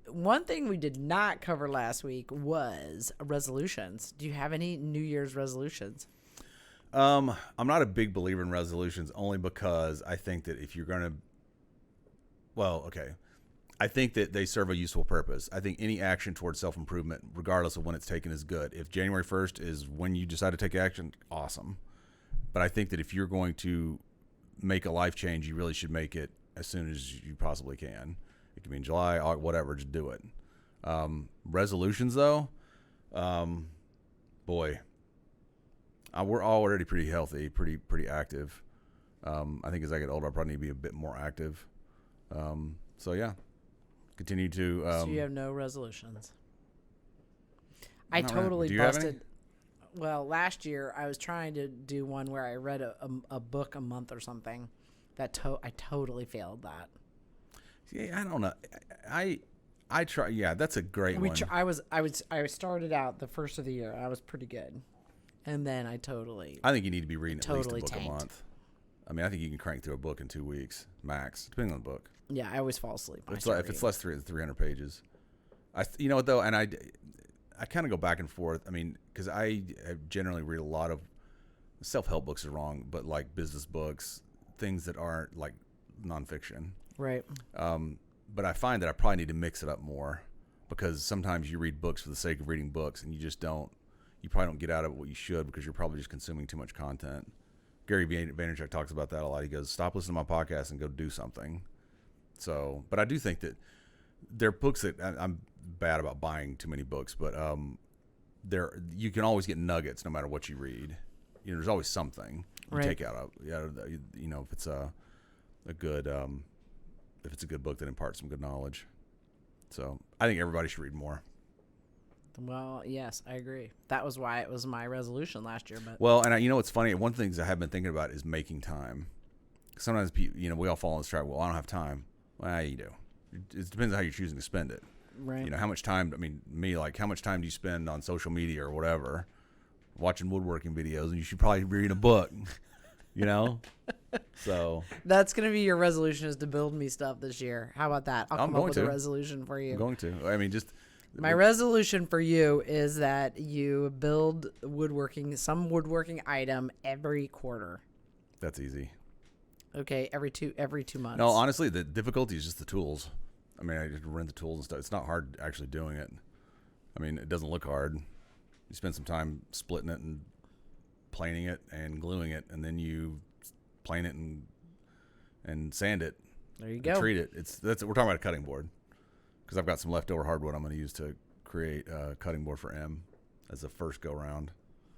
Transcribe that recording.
one thing we did not cover last week was resolutions. Do you have any New Year's resolutions? I'm not a big believer in resolutions only because I think that if you're going to, well, okay. I think that they serve a useful purpose. I think any action towards self-improvement, regardless of when it's taken, is good. If January 1st is when you decide to take action, awesome. But I think that if you're going to make a life change, you really should make it as soon as you possibly can. It can be in July, August, whatever, just do it. Resolutions, though, boy, we're already pretty healthy, pretty active. I think as I get older, I probably need to be a bit more active. So, yeah. Continue to. So you have no resolutions. I Not totally do you have any? busted. Well, last year I was trying to do one where I read a book a month or something. I totally failed that. Yeah, I don't know. I try. Yeah, that's a great one. I started out the first of the year. I was pretty good, and then I think you need to be reading at least a book tanked. a month. I mean, I think you can crank through a book in 2 weeks max, depending on the book. Yeah, I always fall asleep. If it's less than 300 pages, you know what though, and I kind of go back and forth. I mean, because I generally read a lot of self-help books are wrong, but like business books, things that aren't like nonfiction. Right. But I find that I probably need to mix it up more because sometimes you read books for the sake of reading books, and you probably don't get out of it what you should because you're probably just consuming too much content. Gary Vaynerchuk talks about that a lot. He goes, "Stop listening to my podcast and go do something." So, but I do think that there are books that I'm bad about buying too many books, but you can always get nuggets no matter what you read. You know, there's always something you take out of you know, if it's a good book that imparts some good knowledge. So I think everybody should read more. Well, yes, I agree. That was why it was my resolution last year. But well, and you know what's funny? One of the things I have been thinking about is making time. Sometimes people, you know, we all fall in this trap. Well, I don't have time. Well, you do. It depends on how you're choosing to spend it. Right. You know, how much time, I mean, like how much time do you spend on social media or whatever, watching woodworking videos, and you should probably read a book, you know? So. That's going to be your resolution, is to build me stuff this year. How about that? I'll come up with a resolution for you. I'm going to. I mean, just. My resolution for you is that you build some woodworking item every quarter. That's easy. Okay, every two months. No, honestly, the difficulty is just the tools. I mean, I just rent the tools and stuff. It's not hard actually doing it. I mean, it doesn't look hard. You spend some time splitting it and planing it and gluing it, and then you plane it and sand it. There you go. Treat it. We're talking about a cutting board because I've got some leftover hardwood I'm going to use to create a cutting board for M as a first go round.